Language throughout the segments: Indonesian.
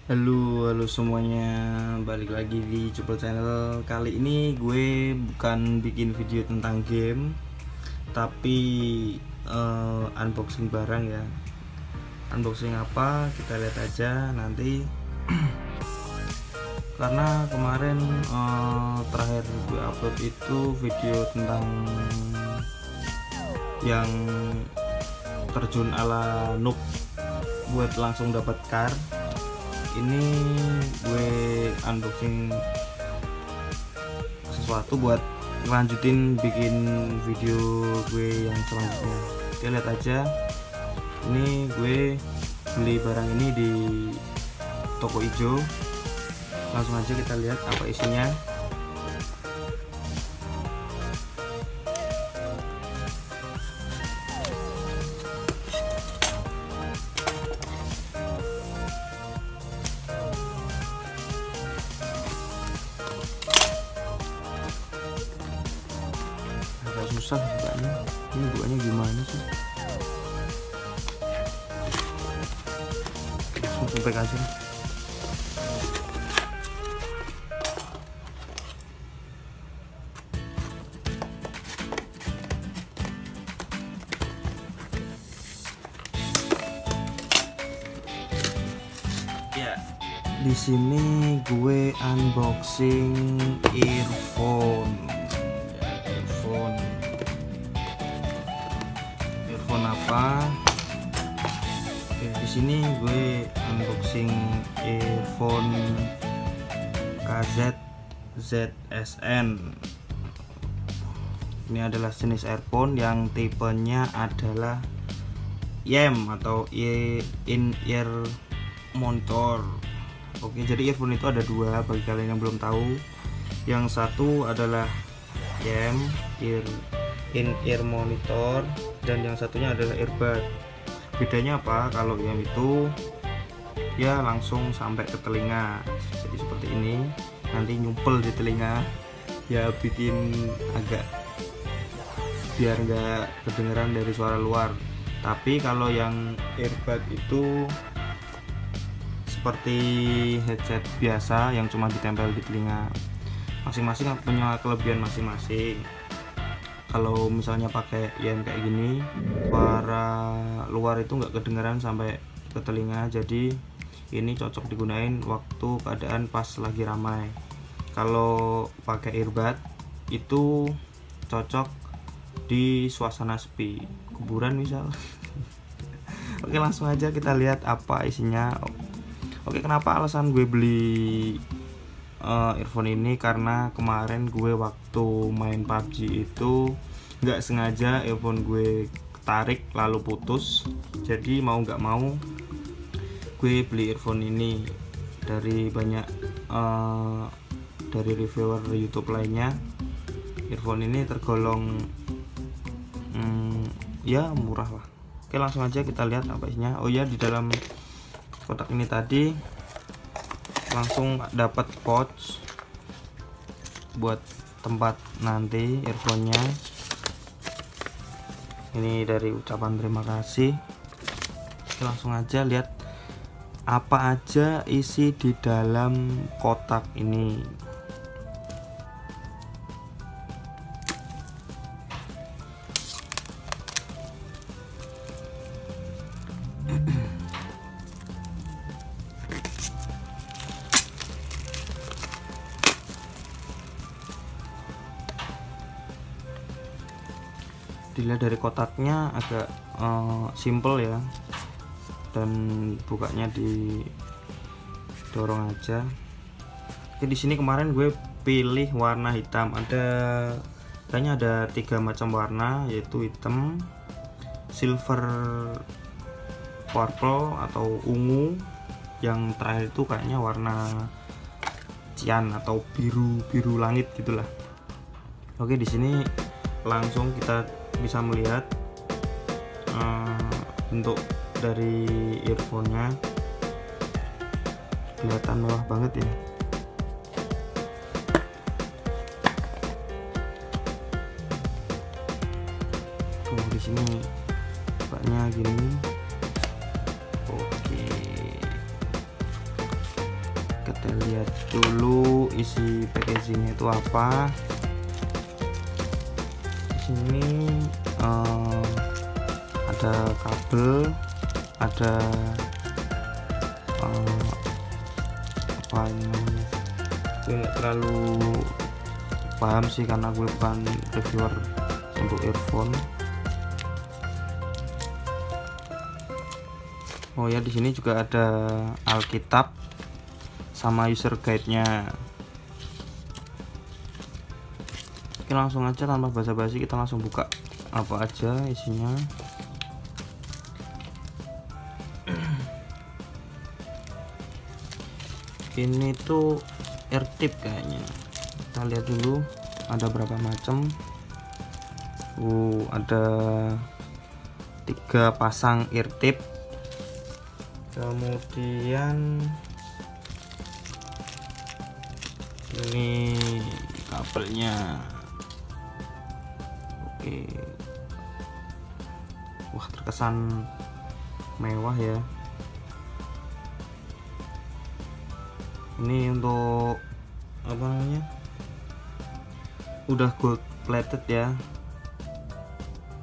Halo semuanya, balik lagi di Jupel Channel. Kali ini gue bukan bikin video tentang game, tapi unboxing barang ya. Unboxing apa? Kita lihat aja nanti. Karena kemarin terakhir gue upload itu video tentang yang terjun ala noob buat langsung dapat car. Ini gue unboxing sesuatu buat ngelanjutin bikin video gue yang selanjutnya. Oke, lihat aja. Ini gue beli barang ini di toko hijau. Langsung aja kita lihat apa isinya. Susah bukanya. Ini bukanya gimana sih? Langsung sobek aja. Ya, di sini gue unboxing earphone. Earphone apa? Oke, di sini gue unboxing earphone KZ ZSN. Ini adalah jenis earphone yang tipenya adalah YEM atau in-ear monitor. Oke, jadi earphone itu ada dua bagi kalian yang belum tahu. Yang satu adalah YEM in-ear monitor, dan yang satunya adalah earbud. Bedanya apa? Kalau yang itu ya langsung sampai ke telinga, jadi seperti ini, nanti nyumpel di telinga ya, bikin agak biar nggak kedengeran dari suara luar. Tapi kalau yang earbud itu seperti headset biasa yang cuma ditempel di telinga. Masing-masing punya kelebihan masing-masing. Kalau misalnya pakai yang kayak gini, suara luar itu nggak kedengeran sampai ke telinga, jadi ini cocok digunain waktu keadaan pas lagi ramai. Kalau pakai earbud itu cocok di suasana sepi, kuburan misal. Oke, langsung aja kita lihat apa isinya. Oke, kenapa alasan gue beli earphone ini? Karena kemarin gue waktu main PUBG itu nggak sengaja earphone gue ketarik lalu putus, jadi mau nggak mau gue beli earphone ini. Dari banyak dari reviewer YouTube lainnya, earphone ini tergolong ya murah lah. Oke, langsung aja kita lihat apa isinya. Oh ya, di dalam kotak ini tadi langsung dapat pouch buat tempat nanti earphone-nya. Ini dari ucapan terima kasih. Langsung aja lihat apa aja isi di dalam kotak ini. Dilihat dari kotaknya agak simple ya, dan bukanya didorong aja. Oke, di sini kemarin gue pilih warna hitam. Kayaknya ada 3 macam warna, yaitu hitam, silver, purple atau ungu. Yang terakhir itu kayaknya warna cian atau biru langit gitulah. Oke, di sini langsung kita bisa melihat bentuk dari earphone-nya. Kelihatan mewah banget ya. Tuh, di sini bukanya gini. Oke. Kita lihat dulu isi packagingnya itu apa. Di sini ada kabel, ada apa ini namanya, gue nggak terlalu paham sih karena gue bukan reviewer untuk earphone. Oh ya, di sini juga ada Alkitab sama user guide-nya. Oke, langsung aja tanpa basa-basi kita langsung buka apa aja isinya. Ini tuh AirTip kayaknya. Kita lihat dulu ada berapa macam. Ada 3 pasang AirTip. Kemudian ini kabelnya. Oke. Wah, terkesan mewah ya. Ini untuk apa namanya, udah gold plated ya,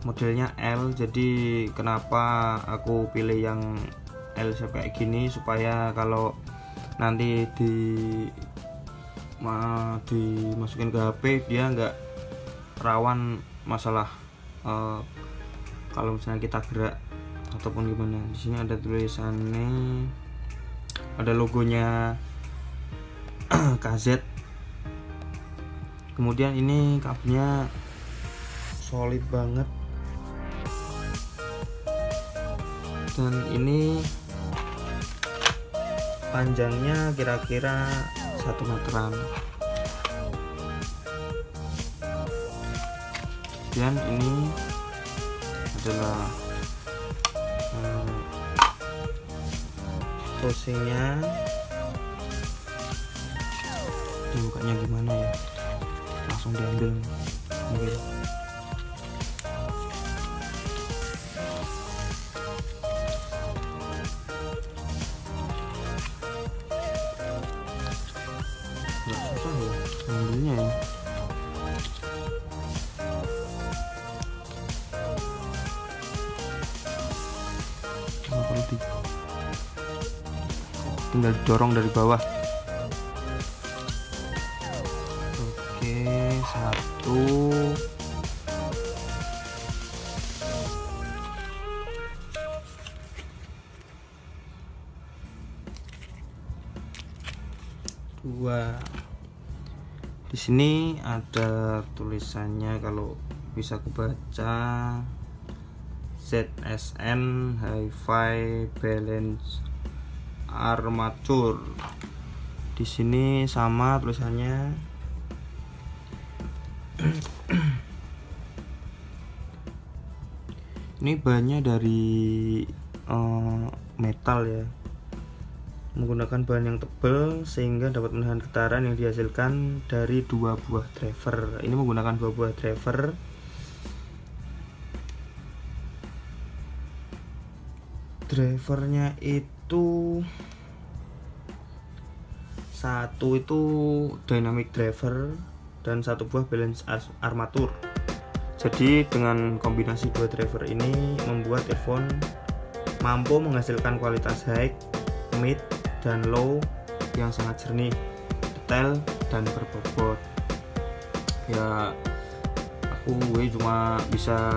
modelnya L. Jadi kenapa aku pilih yang L kayak gini, supaya kalau nanti dimasukin ke HP dia nggak rawan masalah kalau misalnya kita gerak ataupun gimana. Di sini ada tulisannya, ada logonya KZ. Kemudian ini kabelnya solid banget, dan ini panjangnya kira-kira 1 meteran. Dan ini adalah housingnya. Ini bukanya gimana ya, langsung diambil mungkin. Nggak susah ya ngambilnya ya. Tinggal didorong dari bawah. Oke, 1, 2. Di sini ada tulisannya, kalau bisa kebaca, ZSN Hi-Fi Balance Armature. Di sini sama tulisannya. Ini bahannya dari metal ya, menggunakan bahan yang tebal sehingga dapat menahan getaran yang dihasilkan dari 2 buah driver. Ini menggunakan 2 buah driver. Drivernya itu satu itu dynamic driver dan 1 buah balance armature. Jadi dengan kombinasi 2 driver ini membuat earphone mampu menghasilkan kualitas high, mid, dan low yang sangat jernih, detail, dan berbobot. Ya, gue cuma bisa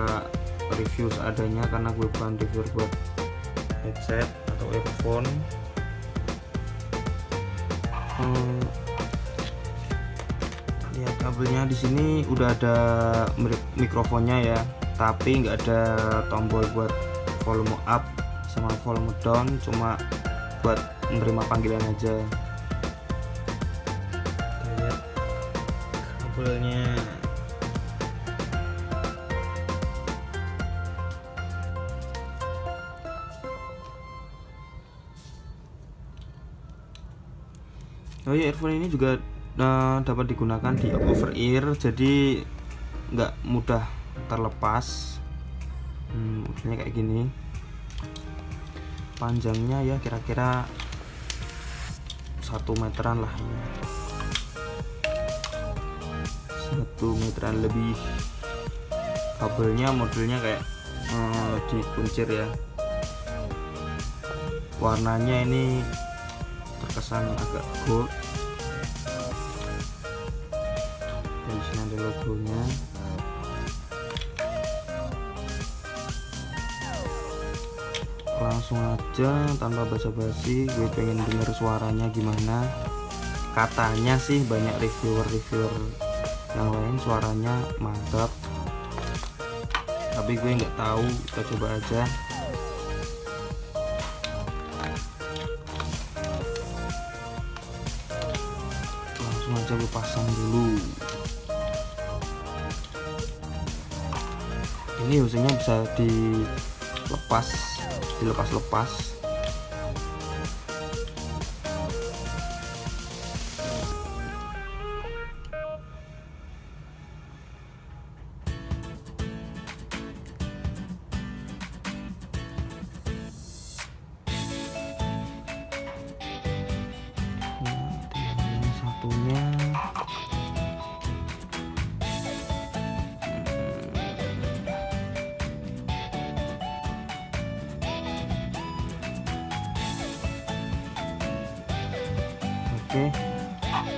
review seadanya karena gue bukan reviewer buat headset atau earphone. Lihat kabelnya, di sini udah ada mikrofonnya ya, tapi nggak ada tombol buat volume up sama volume down, cuma buat menerima panggilan aja. Lihat kabelnya. Oh ya, earphone ini juga dapat digunakan di over ear, jadi nggak mudah terlepas. Modelnya kayak gini. Panjangnya ya kira-kira 1 1 meteran lah, 1 meteran lebih. Kabelnya modelnya kayak dikuncir ya. Warnanya ini terkesan agak gold, dan di sini ada logonya. Langsung aja tanpa basa-basi, gue pengen denger suaranya gimana. Katanya sih banyak reviewer yang lain suaranya mantap, tapi gue nggak tahu, kita coba aja. Langsung aja gue pasang dulu. Ini biasanya bisa dilepas-lepas. Yang satunya oke,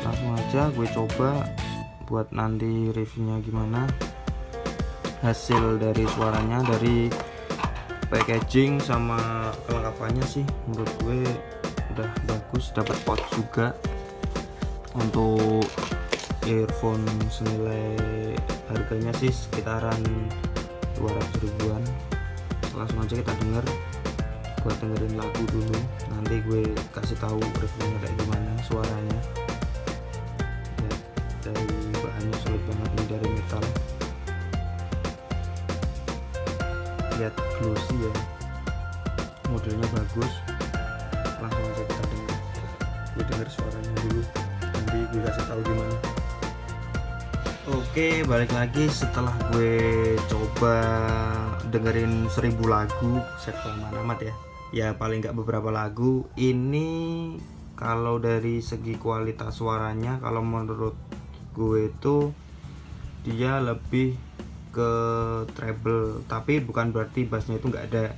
langsung aja gue coba buat nanti reviewnya gimana. Hasil dari suaranya, dari packaging sama kelengkapannya sih menurut gue udah bagus. Dapat pouch juga untuk earphone, senilai harganya sih sekitaran 200 ribuan. Langsung aja kita denger, buat dengerin lagu dulu, nanti gue kasih tahu reviewnya kayak gimana suaranya. Ya, dari bahannya solid banget nih, dari metal. Lihat glossy ya, modelnya bagus. Langsung aja kita denger, gue denger suaranya dulu, nanti gue kasih tahu gimana. Oke, balik lagi setelah gue coba dengerin 1000 lagu, set kelamaan amat ya. Ya paling nggak beberapa lagu. Ini kalau dari segi kualitas suaranya, kalau menurut gue itu dia lebih ke treble, tapi bukan berarti bassnya itu nggak ada.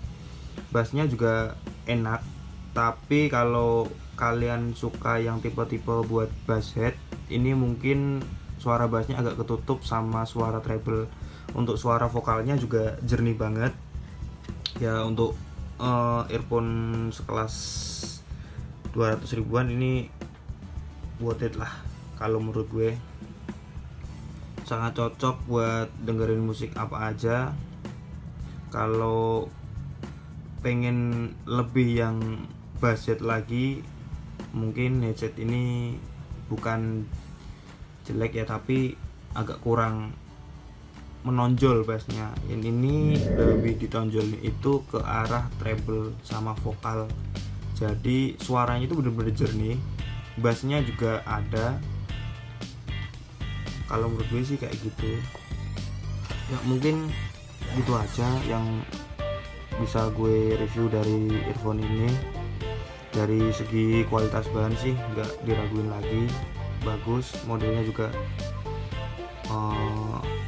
Bassnya juga enak, tapi kalau kalian suka yang tipe-tipe buat bass head, ini mungkin suara bassnya agak ketutup sama suara treble. Untuk suara vokalnya juga jernih banget ya. Untuk earphone sekelas 200 ribuan ini worth it lah kalau menurut gue. Sangat cocok buat dengerin musik apa aja. Kalau pengen lebih yang budget lagi, mungkin headset ini bukan jelek ya, tapi agak kurang menonjol bassnya. Yang ini lebih ditonjolin itu ke arah treble sama vokal, jadi suaranya itu bener-bener jernih. Bassnya juga ada. Kalau menurut gue sih kayak gitu ya. Mungkin gitu aja yang bisa gue review dari earphone ini. Dari segi kualitas bahan sih nggak diraguin lagi, bagus. Modelnya juga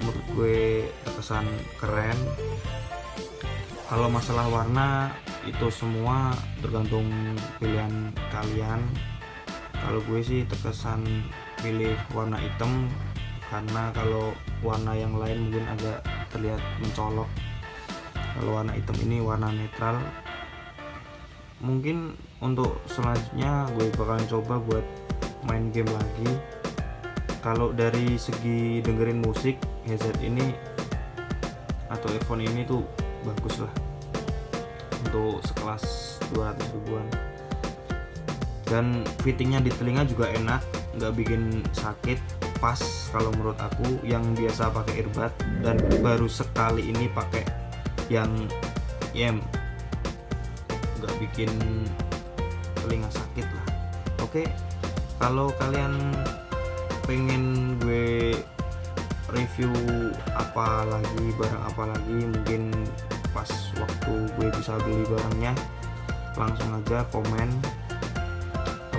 menurut gue terkesan keren. Kalau masalah warna itu semua tergantung pilihan kalian. Kalau gue sih terkesan pilih warna hitam, karena kalau warna yang lain mungkin agak terlihat mencolok. Kalau warna hitam ini warna netral. Mungkin untuk selanjutnya gue bakalan coba buat main game lagi. Kalau dari segi dengerin musik, headset ini atau earphone ini tuh bagus lah untuk sekelas 200 ribuan. Dan fittingnya di telinga juga enak, nggak bikin sakit, pas kalau menurut aku yang biasa pakai earbud dan baru sekali ini pakai yang IM, nggak bikin telinga sakit lah. Oke, kalau kalian pengen gue review apa lagi, barang apa lagi, mungkin pas waktu gue bisa beli barangnya, langsung aja komen.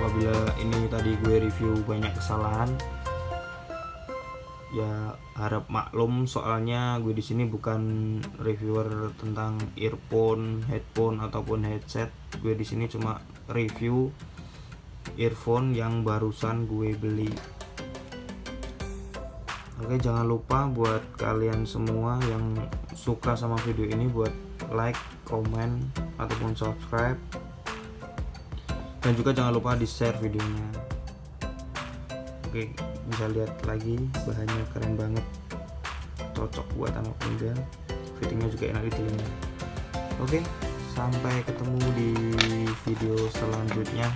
apabila ini tadi gue review banyak kesalahan, ya harap maklum, soalnya gue di sini bukan reviewer tentang earphone, headphone ataupun headset. Gue di sini cuma review earphone yang barusan gue beli. Oke, jangan lupa buat kalian semua yang suka sama video ini buat like, komen ataupun subscribe, dan juga jangan lupa di share videonya. Oke, bisa lihat lagi, bahannya keren banget, cocok buat anak muda, fittingnya juga enak di telinga. Oke, sampai ketemu di video selanjutnya.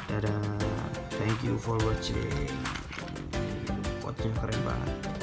Dadah, thank you for watching. Potnya keren banget.